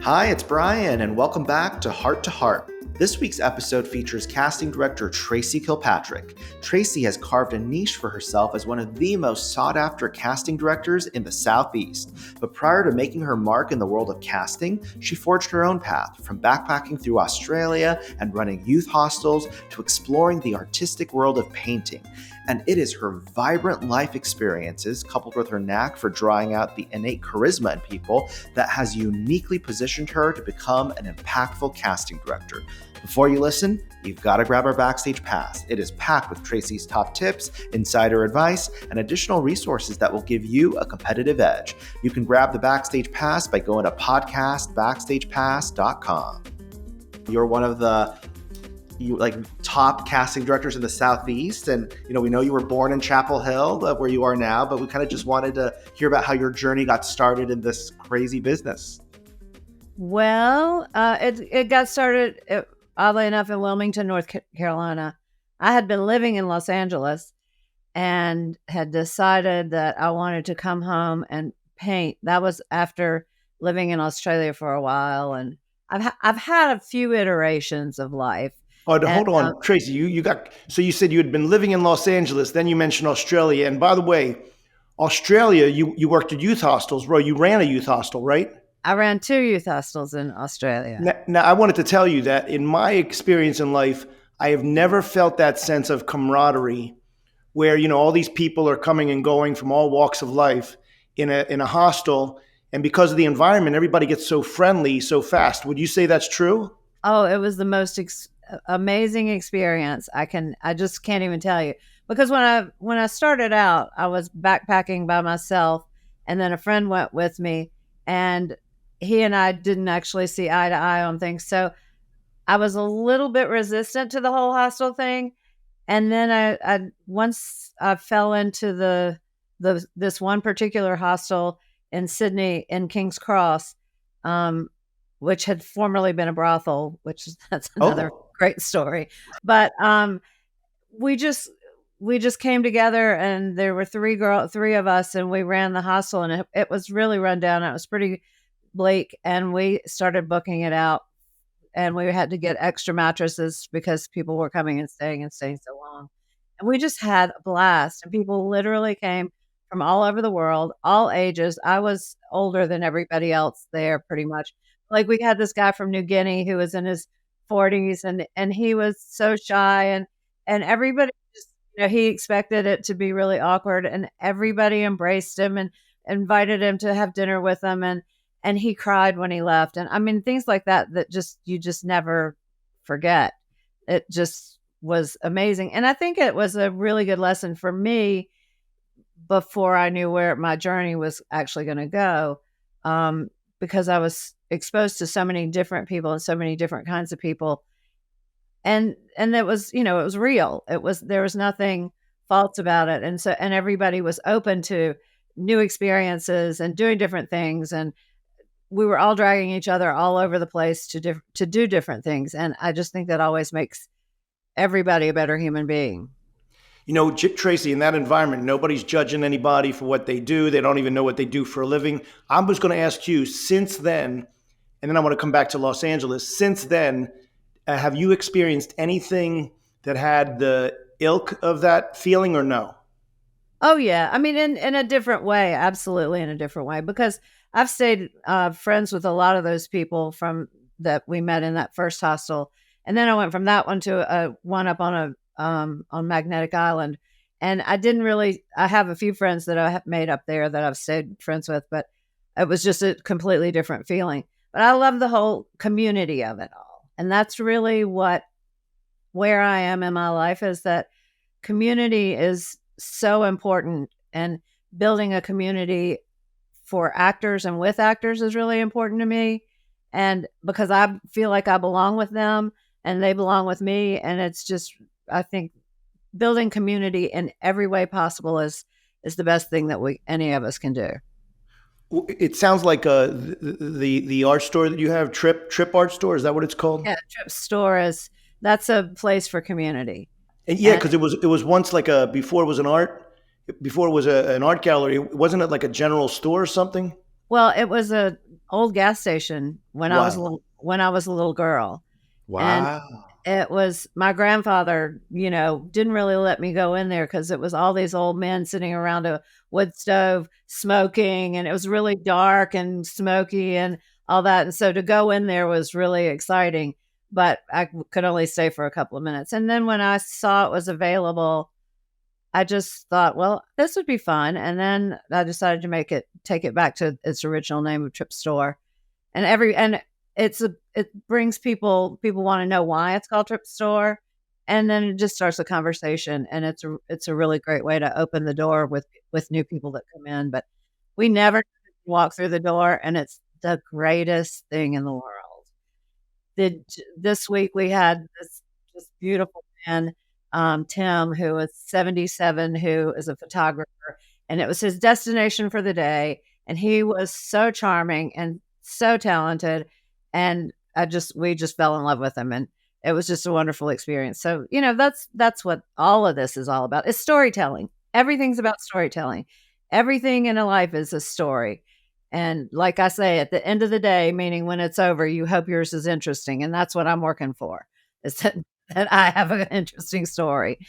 Hi, it's Brian, and welcome back to Heart to Heart. This week's episode features casting director Tracy Kilpatrick. Tracy has carved a niche for herself as one of the most sought-after casting directors in the Southeast. But prior to making her mark in the world of casting, she forged her own path, from backpacking through Australia and running youth hostels to exploring the artistic world of painting. And it is her vibrant life experiences, coupled with her knack for drawing out the innate charisma in people, that has uniquely positioned her to become an impactful casting director. Before you listen, you've got to grab our Backstage Pass. It is packed with Tracy's top tips, insider advice, and additional resources that will give you a competitive edge. You can grab the Backstage Pass by going to podcastbackstagepass.com. You're one of the top casting directors in the Southeast, and we know you were born in Chapel Hill, where you are now, but we kind of just wanted to hear about how your journey got started in this crazy business. Well, it got started, oddly enough, in Wilmington, North Carolina. I had been living in Los Angeles and had decided that I wanted to come home and paint. That was after living in Australia for a while, and I've had a few iterations of life. Oh, hold on, Tracy. You said you had been living in Los Angeles. Then you mentioned Australia. And by the way, Australia, you worked at youth hostels, bro. You ran a youth hostel, right? I ran 2 youth hostels in Australia. Now, I wanted to tell you that in my experience in life, I have never felt that sense of camaraderie, where all these people are coming and going from all walks of life in a hostel, and because of the environment, everybody gets so friendly so fast. Would you say that's true? Oh, it was the most amazing experience. I just can't even tell you, because when I started out, I was backpacking by myself, and then a friend went with me, and he and I didn't actually see eye to eye on things. So I was a little bit resistant to the whole hostel thing. And then once I fell into this one particular hostel in Sydney in King's Cross, which had formerly been a brothel, that's another great story. But we just came together, and there were 3 of us, and we ran the hostel, and it was really run down. It was pretty bleak, and we started booking it out, and we had to get extra mattresses because people were coming and staying so long. And we just had a blast, and people literally came from all over the world, all ages. I was older than everybody else there, pretty much. Like, we had this guy from New Guinea who was in his 40s, and he was so shy, and everybody just, he expected it to be really awkward, and everybody embraced him and invited him to have dinner with them, and he cried when he left. And I mean, things like that you just never forget. It just was amazing. And I think it was a really good lesson for me before I knew where my journey was actually going to go, because I was exposed to so many different people and so many different kinds of people. And it was, it was real. There was nothing false about it. And everybody was open to new experiences and doing different things. And we were all dragging each other all over the place to do different things. And I just think that always makes everybody a better human being. Tracy, in that environment, nobody's judging anybody for what they do. They don't even know what they do for a living. I was going to ask you, since then, and then I want to come back to Los Angeles. Since then, have you experienced anything that had the ilk of that feeling, or no? Oh, yeah. I mean, in a different way, absolutely in a different way, because I've stayed friends with a lot of those people from that we met in that first hostel. And then I went from that one to one up on Magnetic Island. And I have a few friends that I have made up there that I've stayed friends with, but it was just a completely different feeling. But I love the whole community of it all. And that's really where I am in my life, is that community is so important, and building a community for actors and with actors is really important to me. And because I feel like I belong with them and they belong with me. And it's just, I think building community in every way possible is the best thing that any of us can do. It sounds like the art store that you have, Trip Art Store. Is that what it's called? Yeah, Trip Store that's a place for community. And yeah, because it was once before it was an art an art gallery. Wasn't it like a general store or something? Well, it was a old gas station when I was Wow. when I was a little girl. And Wow. it was my grandfather, didn't really let me go in there because it was all these old men sitting around a wood stove smoking, and it was really dark and smoky and all that. And so to go in there was really exciting, but I could only stay for a couple of minutes. And then when I saw it was available, I just thought, well, this would be fun. And then I decided to take it back to its original name of Trip Store. And it brings people want to know why it's called Trip Store. And then it just starts a conversation, and it's a really great way to open the door with new people that come in. But we never walk through the door, and it's the greatest thing in the world. This week we had this beautiful man, Tim, who was 77, who is a photographer, and it was his destination for the day. And he was so charming and so talented, and we just fell in love with him, and it was just a wonderful experience. So that's what all of this is all about. It's storytelling. Everything's about storytelling. Everything in a life is a story. And like I say, at the end of the day, meaning when it's over, you hope yours is interesting. And that's what I'm working for, is that I have an interesting story.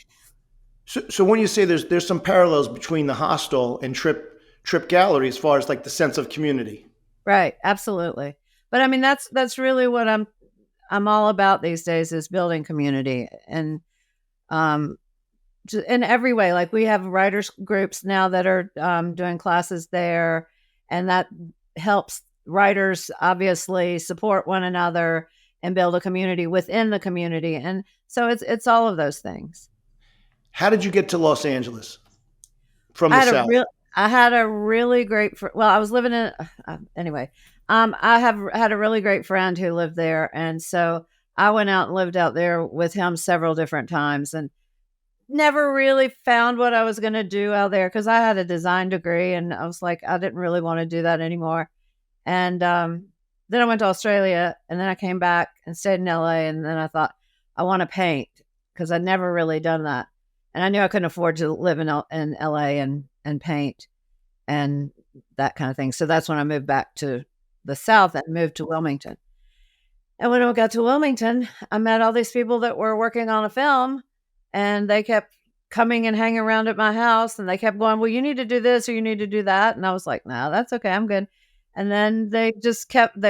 So when you say there's some parallels between the hostel and Trip Gallery as far as like the sense of community. Right. Absolutely. But I mean, that's really what I'm all about these days, is building community. And in every way. Like, we have writers groups now that are doing classes there, and that helps writers obviously support one another and build a community within the community. And so it's all of those things. How did you get to Los Angeles from I the had a South? real I had a really great well, I was living in anyway. I have had a really great friend who lived there, and so I went out and lived out there with him several different times, and never really found what I was going to do out there, because I had a design degree, and I was like, I didn't really want to do that anymore. And then I went to Australia, and then I came back and stayed in LA, and then I thought, I want to paint, because I'd never really done that. And I knew I couldn't afford to live in LA and paint and that kind of thing. So that's when I moved back to the South and moved to Wilmington. And when I got to Wilmington, I met all these people that were working on a film, and they kept coming and hanging around at my house, and they kept going, well, you need to do this or you need to do that. And I was like, no, that's okay. I'm good. And then they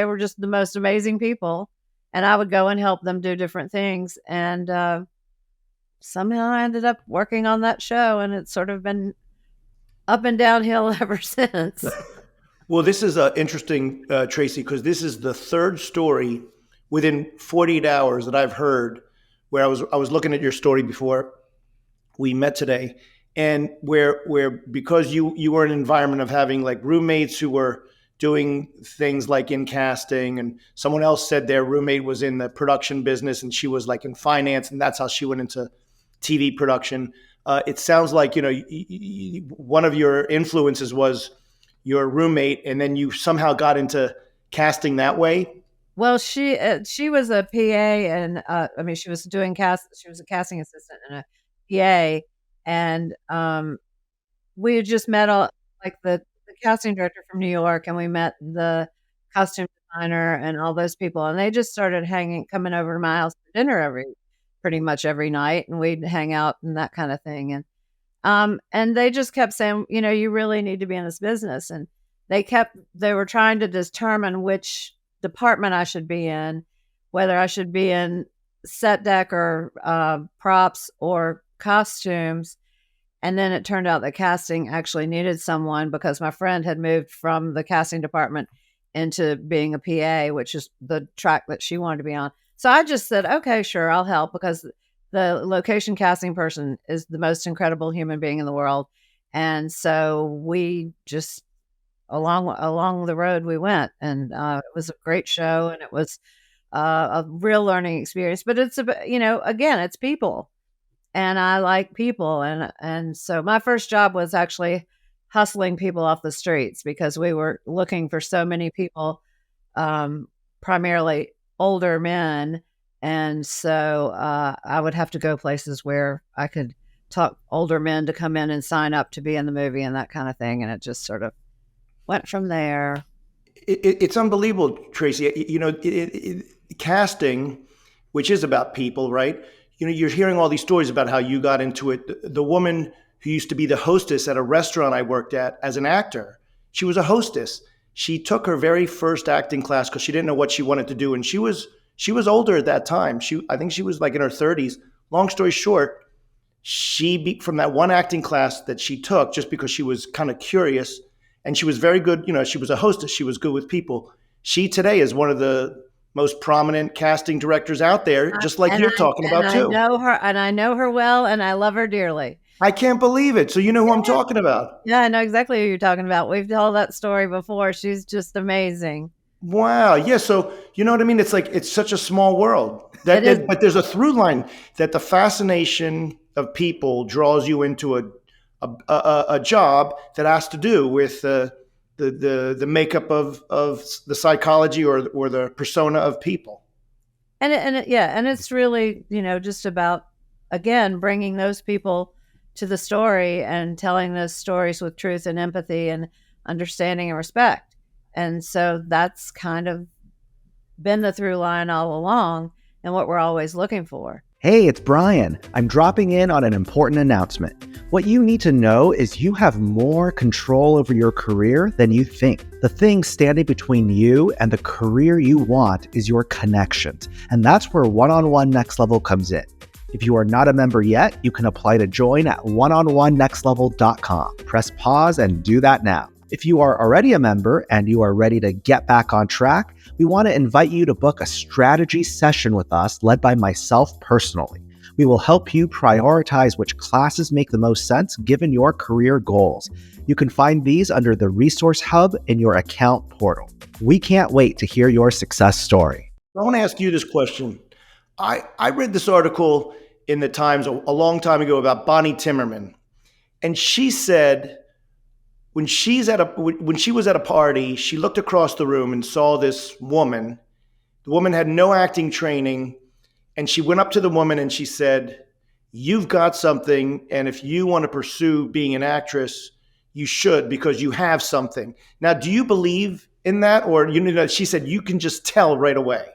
were just the most amazing people. And I would go and help them do different things. And somehow I ended up working on that show, and it's sort of been up and downhill ever since. Well, this is interesting, Tracy, because this is the third story within 48 hours that I've heard, where I was looking at your story before we met today, and where because you were in an environment of having like roommates who were doing things like in casting, and someone else said their roommate was in the production business and she was like in finance, and that's how she went into TV production. It sounds like one of your influences was your roommate, and then you somehow got into casting that way. Well, she was a PA, and I mean, she was doing she was a casting assistant and a PA, and we had just met like the casting director from New York, and we met the costume designer and all those people, and they just started coming over to my house for dinner pretty much every night, and we'd hang out and that kind of thing. And they just kept saying, you really need to be in this business. And they were trying to determine which department I should be in, whether I should be in set deck or props or costumes. And then it turned out that casting actually needed someone, because my friend had moved from the casting department into being a PA, which is the track that she wanted to be on. So I just said, okay, sure, I'll help, because the location casting person is the most incredible human being in the world. And so we just, along the road we went, and it was a great show, and it was a real learning experience. But it's again, it's people, and I like people, and so my first job was actually hustling people off the streets, because we were looking for so many people, primarily older men. And so I would have to go places where I could talk older men to come in and sign up to be in the movie and that kind of thing. And it just sort of went from there. It's unbelievable, Tracy. Casting, which is about people, right? You're hearing all these stories about how you got into it. The woman who used to be the hostess at a restaurant I worked at as an actor, she was a hostess. She took her very first acting class because she didn't know what she wanted to do, and she was older at that time. I think she was like in her 30s. Long story short, from that one acting class that she took just because she was kind of curious, and she was very good. She was a hostess. She was good with people. She today is one of the most prominent casting directors out there, just like you're talking about I too. know her, and I know her well, and I love her dearly. I can't believe it. So you know who I'm talking about. Yeah, I know exactly who you're talking about. We've told that story before. She's just amazing. Wow. Yeah. So you know what I mean? It's like it's such a small world It is. but there's a through line that the fascination of people draws you into a job that has to do with the makeup of the psychology or the persona of people. And it's really, just about, again, bringing those people to the story and telling those stories with truth and empathy and understanding and respect. And so that's kind of been the through line all along and what we're always looking for. Hey, it's Brian. I'm dropping in on an important announcement. What you need to know is you have more control over your career than you think. The thing standing between you and the career you want is your connections, and that's where One-on-One Next Level comes in. If you are not a member yet, you can apply to join at oneononenextlevel.com. Press pause and do that now. If you are already a member and you are ready to get back on track, we want to invite you to book a strategy session with us led by myself personally. We will help you prioritize which classes make the most sense given your career goals. You can find these under the Resource Hub in your account portal. We can't wait to hear your success story. I want to ask you this question. I read this article in the Times a long time ago about Bonnie Timmerman, and she said when she was at a party, she looked across the room and saw this woman. The woman had no acting training, and she went up to the woman and she said, "You've got something, and if you want to pursue being an actress, you should because you have something." Now, do you believe in that, or she said you can just tell right away?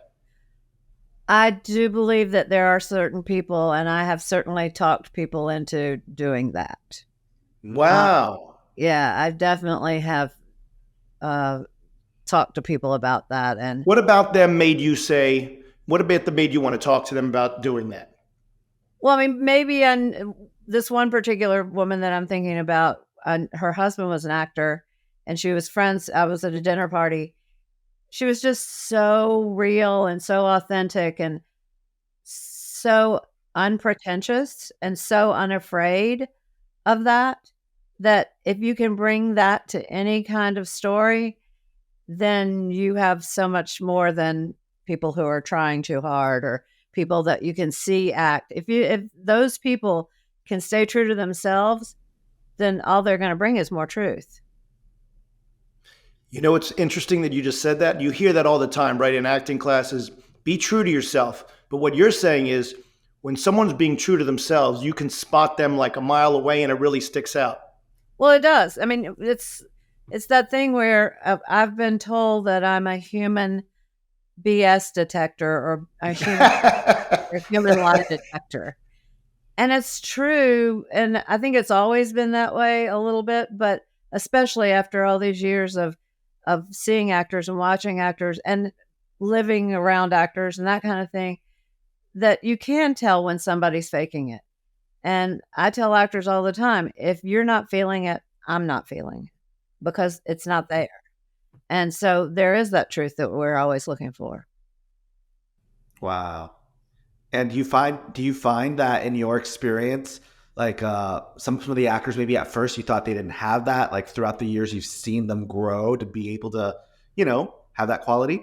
I do believe that there are certain people, and I have certainly talked people into doing that. Wow. Yeah, I definitely have talked to people about that. And what about them made you want to talk to them about doing that? Well, I mean, maybe on this one particular woman that I'm thinking about, her husband was an actor and she was friends. I was at a dinner party. She was just so real and so authentic and so unpretentious and so unafraid of that if you can bring that to any kind of story, then you have so much more than people who are trying too hard or people that you can see act. If those people can stay true to themselves, then all they're going to bring is more truth. It's interesting that you just said that. You hear that all the time, right? In acting classes, be true to yourself. But what you're saying is when someone's being true to themselves, you can spot them like a mile away and it really sticks out. Well, it does. I mean, it's that thing where I've been told that I'm a human BS detector or a human lie detector. And it's true. And I think it's always been that way a little bit, but especially after all these years of seeing actors and watching actors and living around actors and that kind of thing, that you can tell when somebody's faking it. And I tell actors all the time, if you're not feeling it, I'm not feeling it because it's not there. And so there is that truth that we're always looking for. Wow. And do you find that in your experience, like some of the actors, maybe at first you thought they didn't have that, like throughout the years you've seen them grow to be able to, have that quality?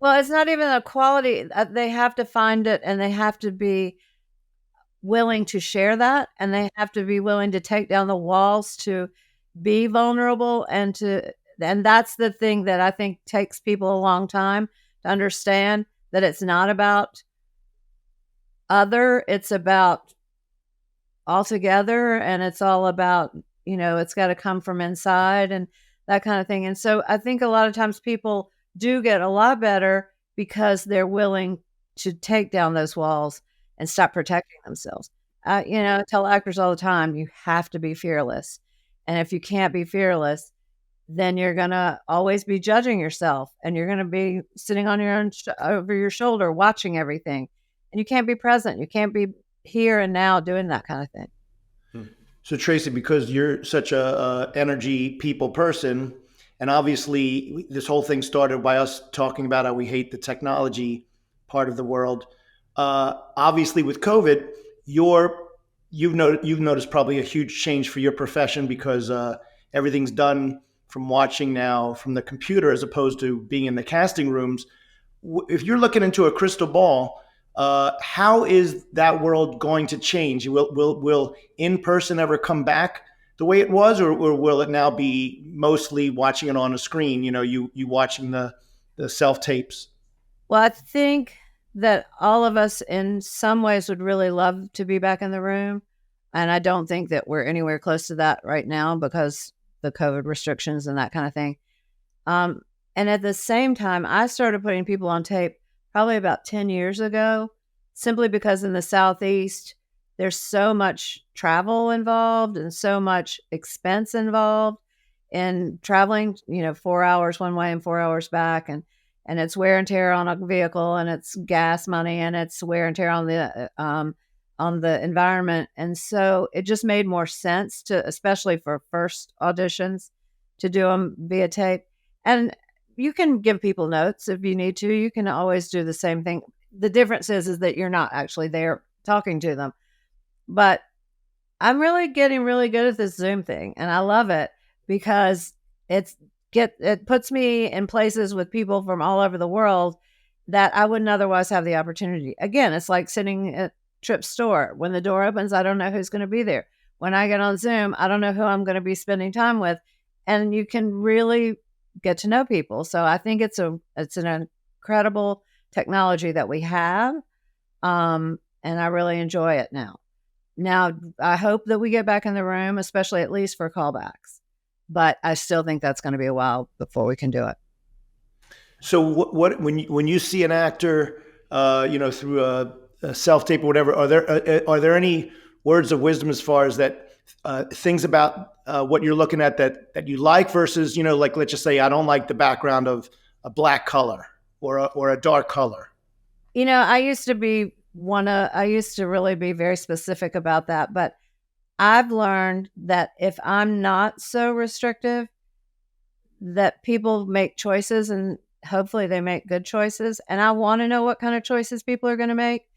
Well, it's not even a quality. They have to find it and they have to be willing to share that, and they have to be willing to take down the walls to be vulnerable and that's the thing that I think takes people a long time to understand, that it's not about it's about all together, and it's all about, it's got to come from inside. And that kind of thing. And so I think a lot of times people do get a lot better because they're willing to take down those walls and stop protecting themselves. I tell actors all the time, you have to be fearless. And if you can't be fearless, then you're going to always be judging yourself, and you're going to be sitting on your own over your shoulder watching everything. And you can't be present. You can't be here and now doing that kind of thing. So Tracy, because you're such a energy people person, and obviously this whole thing started by us talking about how we hate the technology part of the world. Obviously, with COVID, you've noticed probably a huge change for your profession because everything's done from watching now from the computer as opposed to being in the casting rooms. If you're looking into a crystal ball, how is that world going to change? Will in person ever come back the way it was, or will it now be mostly watching it on a screen? You watching the self tapes. Well, I think that all of us in some ways would really love to be back in the room. And I don't think that we're anywhere close to that right now because the COVID restrictions and that kind of thing. And at the same time, I started putting people on tape probably about 10 years ago, simply because in the Southeast, there's so much travel involved and so much expense involved in traveling, 4 hours one way and 4 hours back. And it's wear and tear on a vehicle, and it's gas money, and it's wear and tear on the environment. And so it just made more sense to, especially for first auditions, to do them via tape. And you can give people notes if you need to. You can always do the same thing. The difference is that you're not actually there talking to them. But I'm really getting really good at this Zoom thing, and I love it because it puts me in places with people from all over the world that I wouldn't otherwise have the opportunity. Again, it's like sitting at Trip's store. When the door opens, I don't know who's going to be there. When I get on Zoom, I don't know who I'm going to be spending time with. And you can really get to know people. So I think it's an incredible technology that we have. And I really enjoy it now. Now, I hope that we get back in the room, especially at least for callbacks. But I still think that's going to be a while before we can do it. So what when you see an actor, through a self tape or whatever, are there any words of wisdom as far as that things about what you're looking at that you like versus, like let's just say I don't like the background of a black color or a dark color. I used to really be very specific about that, but I've learned that if I'm not so restrictive, that people make choices, and hopefully they make good choices. And I want to know what kind of choices people are going to make,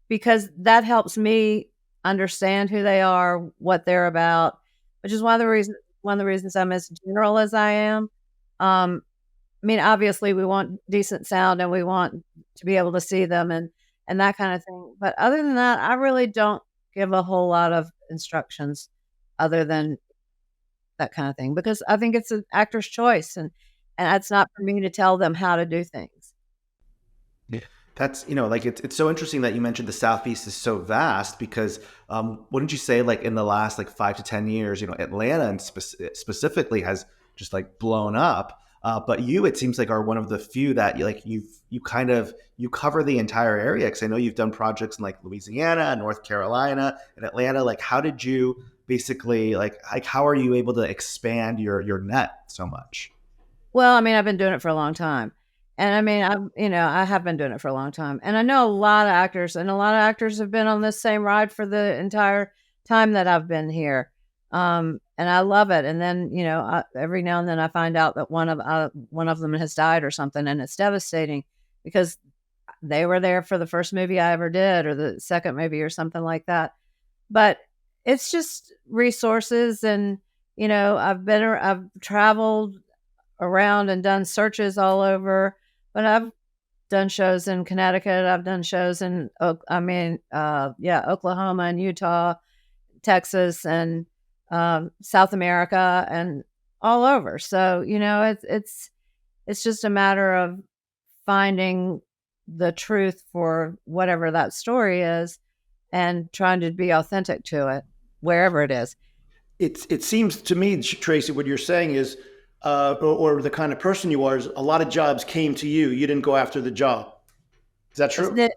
because that helps me understand who they are, what they're about, which is one of the reasons I'm as general as I am. Obviously we want decent sound and we want to be able to see them and that kind of thing. But other than that, I really don't give a whole lot of instructions other than that kind of thing, because I think it's an actor's choice, and it's not for me to tell them how to do things. Yeah. That's, it's so interesting that you mentioned the Southeast is so vast because wouldn't you say like in the last like 5 to 10 years, Atlanta and specifically has just like blown up. But it seems like are one of the few that you cover the entire area. Because I know you've done projects in like Louisiana, North Carolina, and Atlanta. Like, how did you basically how are you able to expand your net so much? Well, I've been doing it for a long time, and I have been doing it for a long time, and I know a lot of actors, and a lot of actors have been on this same ride for the entire time that I've been here. And I love it. And then, every now and then I find out that one of them has died or something, and it's devastating because they were there for the first movie I ever did, or the second movie, or something like that. But it's just resources, and I've traveled around and done searches all over, but I've done shows in Connecticut. I've done shows in Oklahoma and Utah, Texas, and South America, and all over. So, it's just a matter of finding the truth for whatever that story is and trying to be authentic to it, wherever it is. It seems to me, Tracy, what you're saying is or the kind of person you are, is a lot of jobs came to you. You didn't go after the job. Is that true?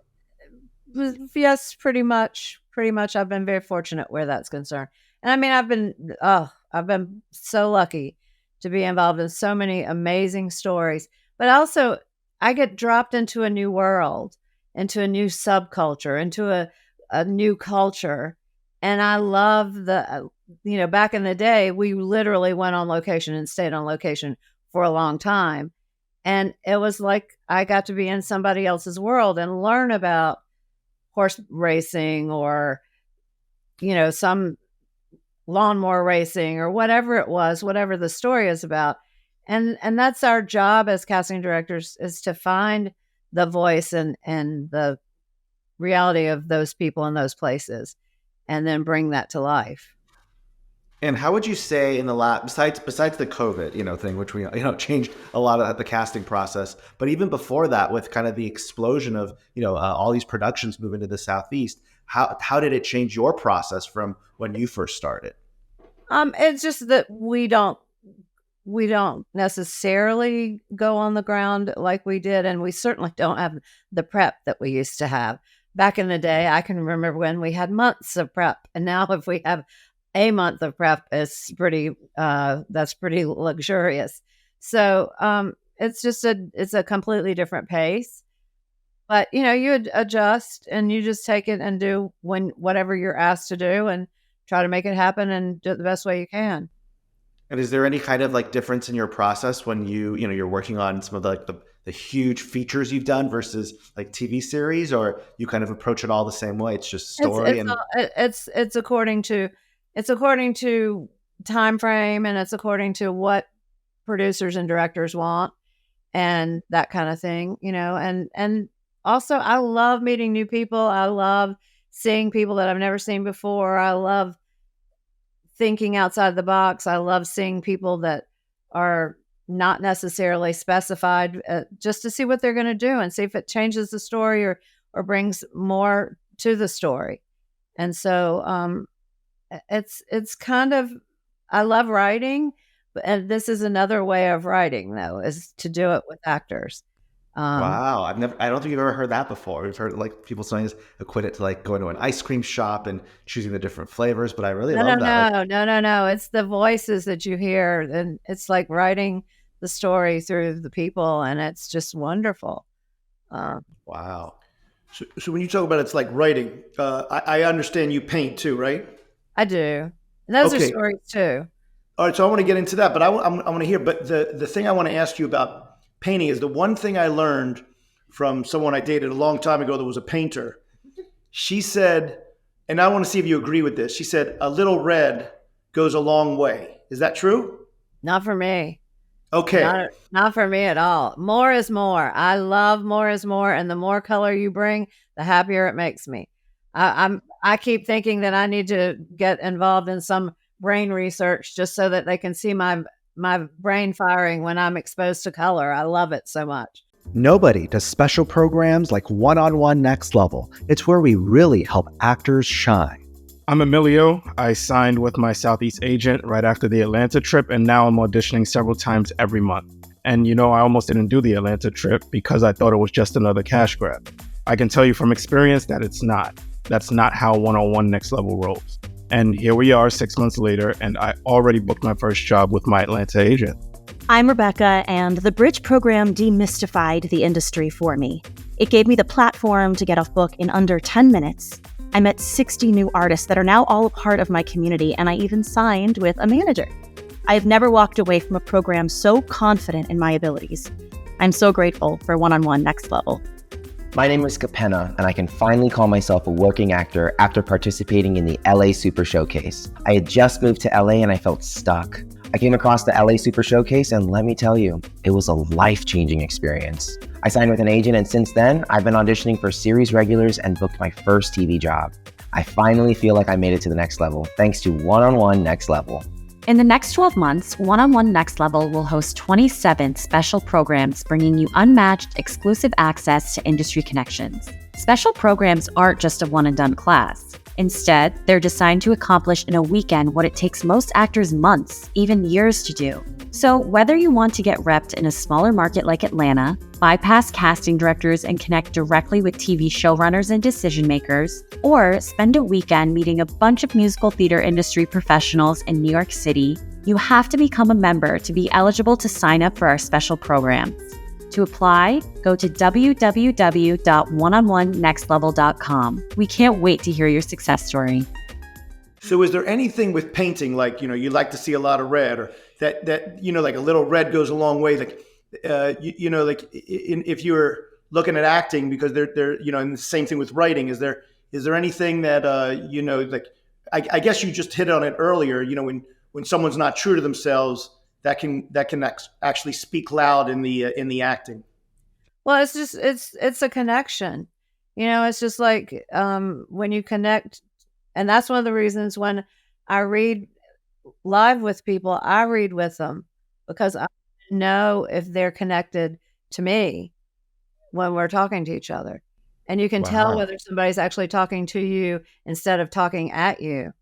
Yes, pretty much. Pretty much. I've been very fortunate where that's concerned. And I mean, I've been so lucky to be involved in so many amazing stories. But also, I get dropped into a new world, into a new subculture, into a new culture. And I love back in the day, we literally went on location and stayed on location for a long time. And it was like I got to be in somebody else's world and learn about horse racing or, some lawnmower racing or whatever it was, whatever the story is about. And that's our job as casting directors, is to find the voice and the reality of those people in those places and then bring that to life. And how would you say in the besides the COVID, thing, which we, changed a lot of the casting process, but even before that, with kind of the explosion of, all these productions moving to the Southeast, how did it change your process from when you first started? It's just that we don't necessarily go on the ground like we did, and we certainly don't have the prep that we used to have. Back in the day, I can remember when we had months of prep, and now if we have a month of prep, that's pretty luxurious. So it's a completely different pace. But you adjust and you just take it and do whatever you're asked to do and try to make it happen and do it the best way you can. And is there any kind of like difference in your process when you're working on some of the huge features you've done versus like TV series, or you kind of approach it all the same way? It's just story it's according to time frame, and it's according to what producers and directors want and that kind of thing, and also I love meeting new people. I love seeing people that I've never seen before. I love thinking outside the box. I love seeing people that are not necessarily specified, just to see what they're going to do and see if it changes the story or brings more to the story. And so it's kind of, I love writing, and this is another way of writing, though, is to do it with actors. Wow, I don't think you've ever heard that before. We've heard like people saying equate it to like going to an ice cream shop and choosing the different flavors, but I really love that. No. It's the voices that you hear, and it's like writing the story through the people, and it's just wonderful. Wow. So when you talk about it's like writing, I understand you paint too, right? I do. And those are stories too. All right, so I want to get into that, but I want to hear. But the thing I want to ask you about painting is the one thing I learned from someone I dated a long time ago that was a painter. She said, and I want to see if you agree with this. She said, a little red goes a long way. Is that true? Not for me. Okay. Not for me at all. More is more. I love more is more. And the more color you bring, the happier it makes me. I keep thinking that I need to get involved in some brain research just so that they can see my brain firing when I'm exposed to color. I love it so much. Nobody does special programs like One-on-One Next Level. It's where we really help actors shine. I'm Emilio. I signed with my Southeast agent right after the Atlanta trip, and now I'm auditioning several times every month. And I almost didn't do the Atlanta trip because I thought it was just another cash grab. I can tell you from experience that it's not. That's not how One-on-One Next Level rolls. And here we are 6 months later, and I already booked my first job with my Atlanta agent. I'm Rebecca, and the Bridge program demystified the industry for me. It gave me the platform to get off book in under 10 minutes. I met 60 new artists that are now all a part of my community, and I even signed with a manager. I have never walked away from a program so confident in my abilities. I'm so grateful for One-on-One Next Level. My name is Capenna, and I can finally call myself a working actor after participating in the LA Super Showcase. I had just moved to LA and I felt stuck. I came across the LA Super Showcase, and let me tell you, it was a life-changing experience. I signed with an agent, and since then, I've been auditioning for series regulars and booked my first TV job. I finally feel like I made it to the next level, thanks to One-on-One Next Level. In the next 12 months, One-on-One Next Level will host 27 special programs bringing you unmatched exclusive access to industry connections. Special programs aren't just a one-and-done class. Instead, they're designed to accomplish in a weekend what it takes most actors months, even years to do. So whether you want to get repped in a smaller market like Atlanta, bypass casting directors and connect directly with TV showrunners and decision makers, or spend a weekend meeting a bunch of musical theater industry professionals in New York City, you have to become a member to be eligible to sign up for our special programs. To apply, go to www.oneononenextlevel.com. We can't wait to hear your success story. So is there anything with painting, like, you like to see a lot of red, or that like a little red goes a long way, like, if you're looking at acting, because they're and the same thing with writing, is there anything that, like, I guess you just hit on it earlier, when someone's not true to themselves, that can actually speak loud in the acting. Well, it's a connection. It's just like when you connect, and that's one of the reasons when I read live with people, I read with them because I know if they're connected to me when we're talking to each other. And you can tell whether somebody's actually talking to you instead of talking at you.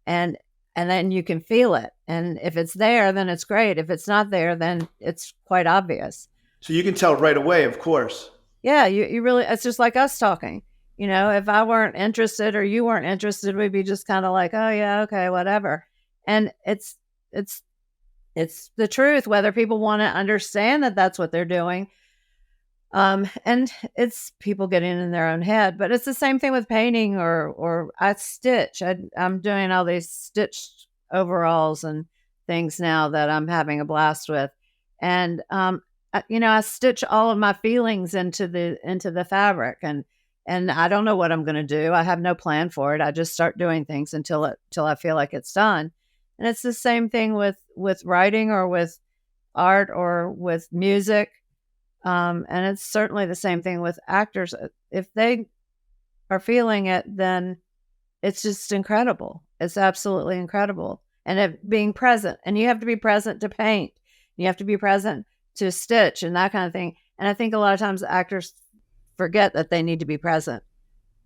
And then you can feel it. And if it's there, then it's great. If it's not there, then it's quite obvious. So you can tell right away, of course. Yeah, you really, it's just like us talking. If I weren't interested or you weren't interested, we'd be just kind of like, oh yeah, okay, whatever. And it's the truth, whether people want to understand that that's what they're doing. And it's people getting in their own head, but it's the same thing with painting or I stitch. I'm doing all these stitched overalls and things now that I'm having a blast with. And, I stitch all of my feelings into the fabric, and I don't know what I'm going to do. I have no plan for it. I just start doing things until I feel like it's done. And it's the same thing with writing or with art or with music. And it's certainly the same thing with actors. If they are feeling it, then it's just incredible. It's absolutely incredible. And being present, and you have to be present to paint. You have to be present to stitch and that kind of thing. And I think a lot of times actors forget that they need to be present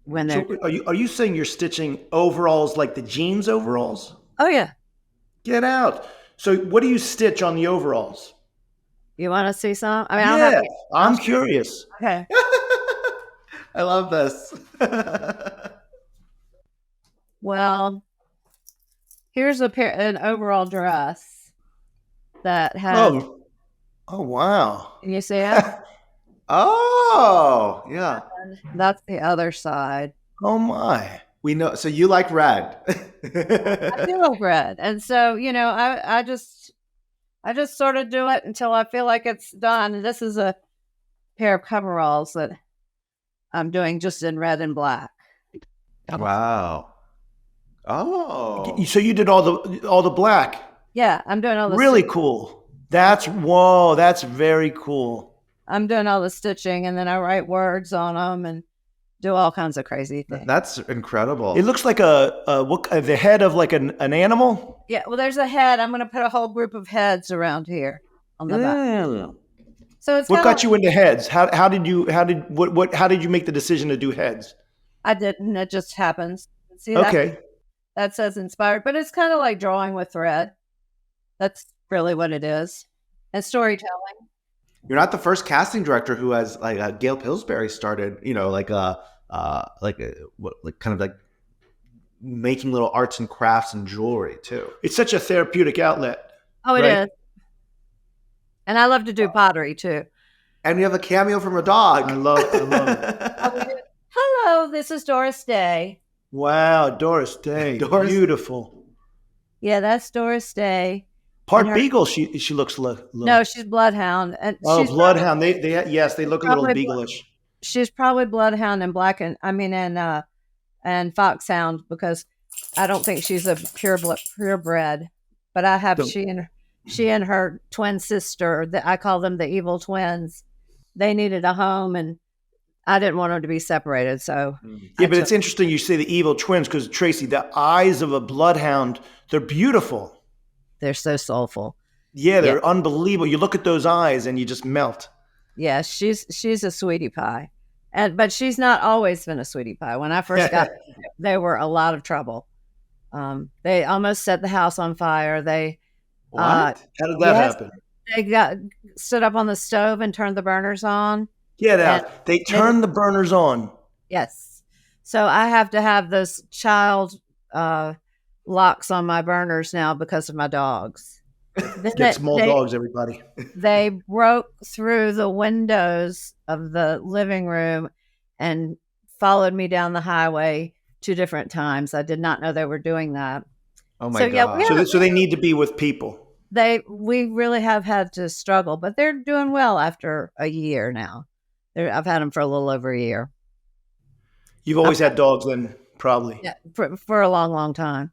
when they're. So are you saying you're stitching overalls like the jeans overalls? Oh yeah. Get out. So what do you stitch on the overalls? You want to see some? I mean, I'm curious. Okay. I love this. Well, here's an overall dress that has. Oh wow. Can you see it? Oh, yeah. That's the other side. Oh my. We know. So you like red. I do like red. And so, I just sort of do it until I feel like it's done. And this is a pair of coveralls that I'm doing just in red and black. Wow. Oh. So you did all the black. Yeah, I'm doing all the really cool. That's very cool. I'm doing all the stitching, and then I write words on them and do all kinds of crazy things. That's incredible. It looks like the head of like an animal. Yeah, well, there's a head. I'm going to put a whole group of heads around here on the back. So it's what got you into heads? How did you make the decision to do heads? I didn't. It just happens. See okay. That says inspired, but it's kind of like drawing with thread. That's really what it is, and storytelling. You're not the first casting director who has like Gail Pillsbury started, kind of like making little arts and crafts and jewelry too. It's such a therapeutic outlet. Oh, it is. And I love to do pottery too. And we have a cameo from a dog. I love it. Hello, this is Doris Day. Wow, Doris Day. Beautiful. Yeah, that's Doris Day. Part beagle, she looks No, she's bloodhound. And she's bloodhound. They look a little beaglish. She's probably bloodhound and black and foxhound, because I don't think she's a purebred. But I have she and her twin sister. I call them the evil twins. They needed a home, and I didn't want them to be separated. So but it's interesting you say the evil twins, because Tracy, the eyes of a bloodhound, they're beautiful. They're so soulful. Yeah, they're unbelievable. You look at those eyes and you just melt. Yeah, she's a sweetie pie. But she's not always been a sweetie pie. When I first got, they were a lot of trouble. They almost set the house on fire. What? How did that yes, happen? they stood up on the stove and turned the burners on. Get And out. They turned the burners on. yes. So I have to have those child locks on my burners now because of my dogs. Get small dogs, everybody. They broke through the windows of the living room and followed me down the highway 2 different times. I did not know they were doing that. Oh my God. So they need to be with people. We really have had to struggle, but they're doing well after a year now. I've had them for a little over a year. You've always had dogs then, probably. Yeah, for a long, long time.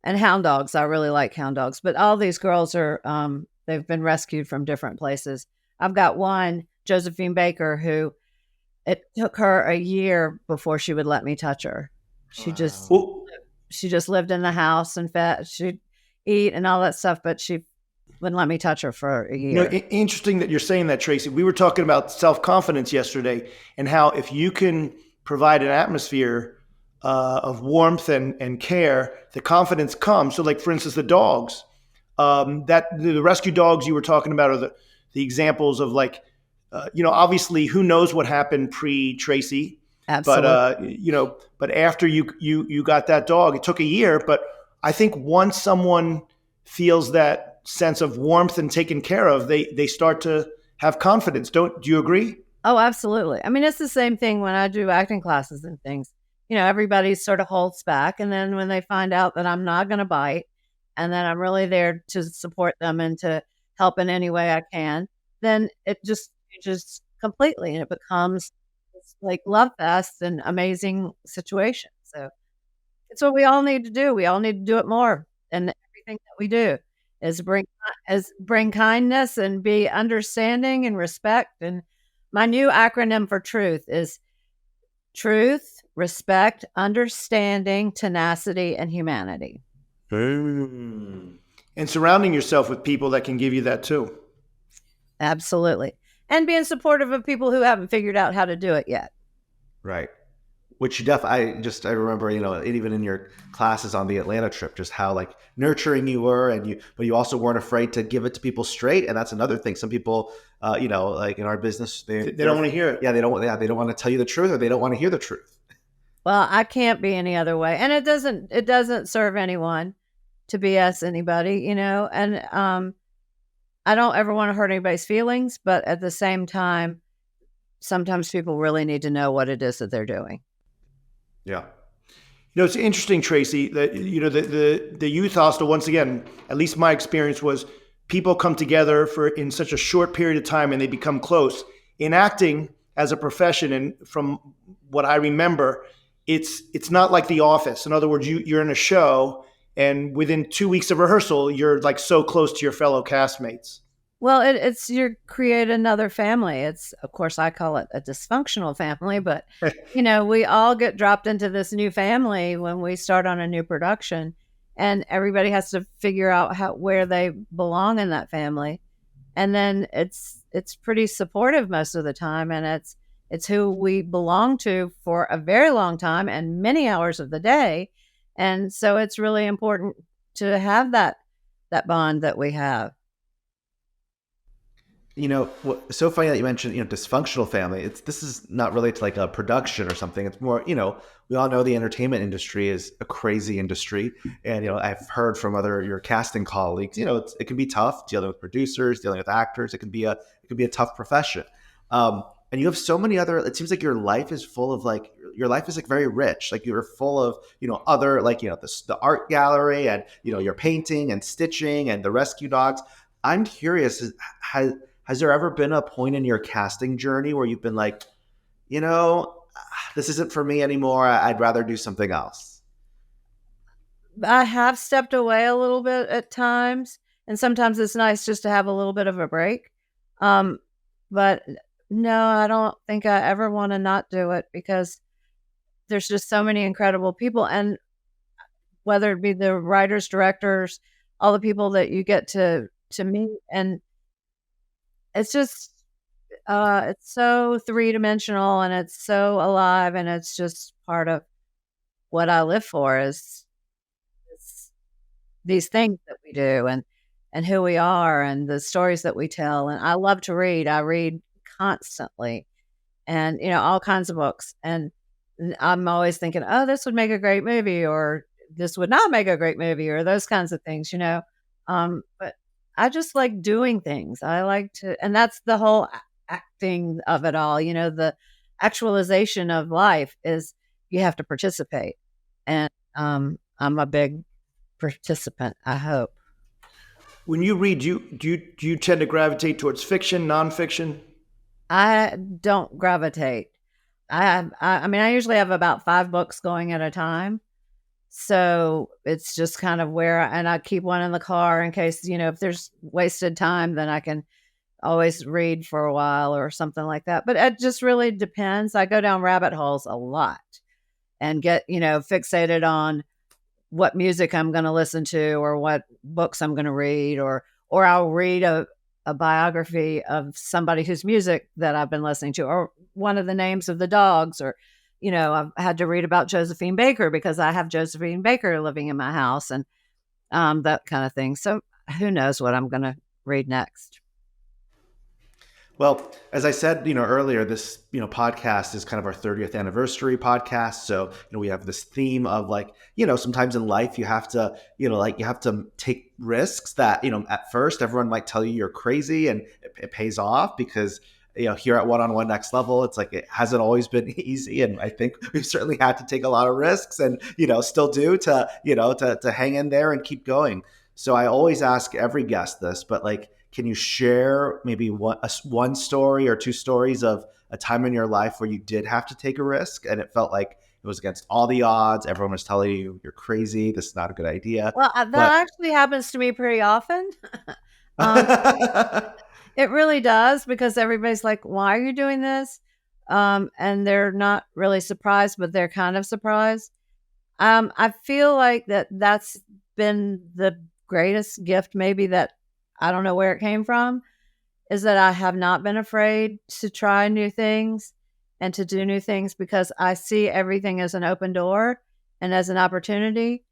And hound dogs. I really like hound dogs. But all these girls are, they've been rescued from different places. I've got one, Josephine Baker, who it took her a year before she would let me touch her. She just lived in the house and she'd eat and all that stuff, but she wouldn't let me touch her for a year. Interesting that you're saying that, Tracy. We were talking about self-confidence yesterday and how if you can provide an atmosphere of warmth and care, the confidence comes. So like, for instance, the dogs, that the rescue dogs you were talking about are the examples of like, obviously who knows what happened pre-Tracy. Absolutely. But after you got that dog, it took a year. But I think once someone feels that sense of warmth and taken care of, they start to have confidence. Do you agree? Oh, absolutely. I mean, it's the same thing when I do acting classes and things. Everybody sort of holds back. And then when they find out that I'm not going to bite and that I'm really there to support them and to help in any way I can, then it just changes completely. And it becomes like love fest and amazing situation. So it's what we all need to do. We all need to do it more. And everything that we do is bring kindness and be understanding and respect. And my new acronym for truth is truth, respect, understanding, tenacity, and humanity. And surrounding yourself with people that can give you that too. Absolutely. And being supportive of people who haven't figured out how to do it yet. Right. Which I remember, even in your classes on the Atlanta trip, just how like nurturing you were, but you also weren't afraid to give it to people straight. And that's another thing. Some people, like in our business, they don't want to hear it. Yeah, they don't want to tell you the truth, or they don't want to hear the truth. Well, I can't be any other way, and it doesn't serve anyone to BS anybody, And I don't ever want to hurt anybody's feelings, but at the same time, sometimes people really need to know what it is that they're doing. Yeah. It's interesting, Tracy, that, the youth hostel, once again, at least my experience was people come together in such a short period of time and they become close. In acting as a profession, and from what I remember, it's not like The Office. In other words, you're in a show and within 2 weeks of rehearsal, you're like so close to your fellow castmates. Well, it's you create another family. It's, of course, I call it a dysfunctional family, but we all get dropped into this new family when we start on a new production, and everybody has to figure out where they belong in that family. And then it's pretty supportive most of the time, and it's who we belong to for a very long time and many hours of the day. And so it's really important to have that bond that we have. So funny that you mentioned, dysfunctional family. This is not related to like a production or something. It's more, we all know the entertainment industry is a crazy industry. And, I've heard from your casting colleagues, it can be tough dealing with producers, dealing with actors. It can be a tough profession. And you have so many it seems like your life is full of your life is like very rich. Like you're full of, other, like, the art gallery and, your painting and stitching and the rescue dogs. I'm curious, has there ever been a point in your casting journey where you've been like, this isn't for me anymore. I'd rather do something else? I have stepped away a little bit at times, and sometimes it's nice just to have a little bit of a break. But no, I don't think I ever want to not do it, because there's just so many incredible people, and whether it be the writers, directors, all the people that you get to meet, and it's just It's so three-dimensional and it's so alive, and it's just part of what I live for is these things that we do and who we are and the stories that we tell. And I love to read. I read constantly and, all kinds of books. And I'm always thinking, oh, this would make a great movie, or this would not make a great movie, or those kinds of things. But I just like doing things. I like to, and that's the whole acting of it all. The actualization of life is you have to participate. And I'm a big participant, I hope. When you read, do you tend to gravitate towards fiction, nonfiction? I don't gravitate. I mean, I usually have about 5 books going at a time. So it's just kind of and I keep one in the car in case, if there's wasted time, then I can always read for a while or something like that. But it just really depends. I go down rabbit holes a lot and get, fixated on what music I'm going to listen to or what books I'm going to read, or I'll read a biography of somebody whose music that I've been listening to, or one of the names of the dogs, or, I've had to read about Josephine Baker because I have Josephine Baker living in my house, and that kind of thing. So who knows what I'm going to read next. Well, as I said, earlier, this, podcast is kind of our 30th anniversary podcast. So, we have this theme of sometimes in life you have to, you have to take risks that, at first everyone might tell you you're crazy, and it pays off because, here at One-on-One Next Level, it's like it hasn't always been easy. And I think we've certainly had to take a lot of risks and, still do to hang in there and keep going. So I always ask every guest this, but can you share maybe one story or 2 stories of a time in your life where you did have to take a risk and it felt like it was against all the odds? Everyone was telling you you're crazy. This is not a good idea. Well, that actually happens to me pretty often. It really does, because everybody's like, why are you doing this? And they're not really surprised, but they're kind of surprised. I feel like that's been the greatest gift maybe that I don't know where it came from, is that I have not been afraid to try new things and to do new things, because I see everything as an open door and as an opportunity.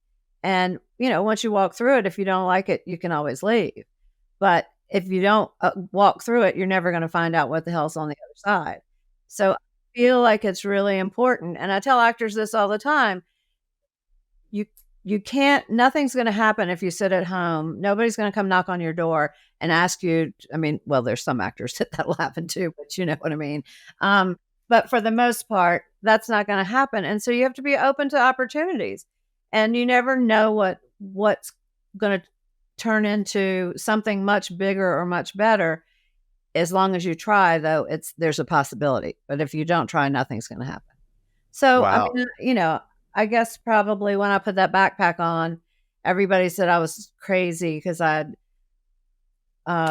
And, once you walk through it, if you don't like it, you can always leave. But if you don't walk through it, you're never going to find out what the hell's on the other side. So I feel like it's really important. And I tell actors this all the time. You can't, nothing's going to happen if you sit at home. Nobody's going to come knock on your door and ask you. I mean, well, there's some actors that'll happen too, but you know what I mean? But for the most part, that's not going to happen. And so you have to be open to opportunities, and you never know what's going to turn into something much bigger or much better. As long as you try, though, there's a possibility. But if you don't try, nothing's going to happen. So, Wow. I mean, I guess probably when I put that backpack on, everybody said I was crazy because I'd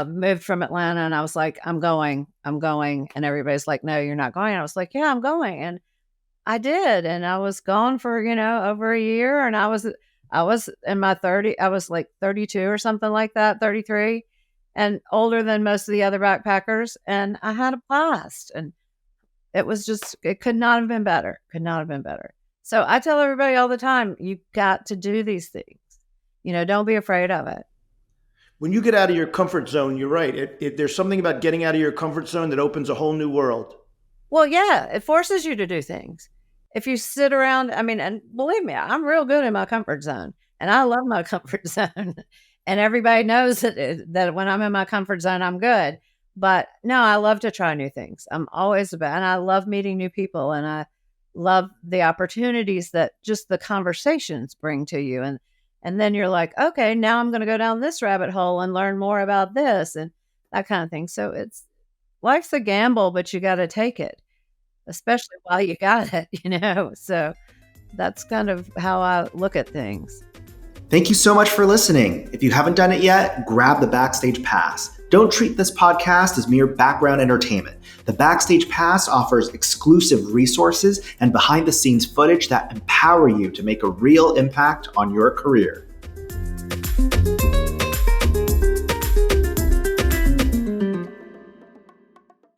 moved from Atlanta, and I was like, I'm going. And everybody's like, no, you're not going. And I was like, yeah, I'm going. And I did. And I was gone for, over a year. And I was in my 30s. I was like 32 or something like that, 33, and older than most of the other backpackers. And I had a blast. And it could not have been better. So I tell everybody all the time, you got to do these things. Don't be afraid of it. When you get out of your comfort zone, you're right. There's something about getting out of your comfort zone that opens a whole new world. Well, yeah, it forces you to do things. If you sit around, I mean, and believe me, I'm real good in my comfort zone, and I love my comfort zone. And everybody knows that when I'm in my comfort zone, I'm good. But no, I love to try new things. I'm always and I love meeting new people, and I love the opportunities that just the conversations bring to you. And then you're like, okay, now I'm going to go down this rabbit hole and learn more about this and that kind of thing. So life's a gamble, but you got to take it, especially while you got it, So that's kind of how I look at things. Thank you so much for listening. If you haven't done it yet, grab the Backstage Pass. Don't treat this podcast as mere background entertainment. The Backstage Pass offers exclusive resources and behind-the-scenes footage that empower you to make a real impact on your career.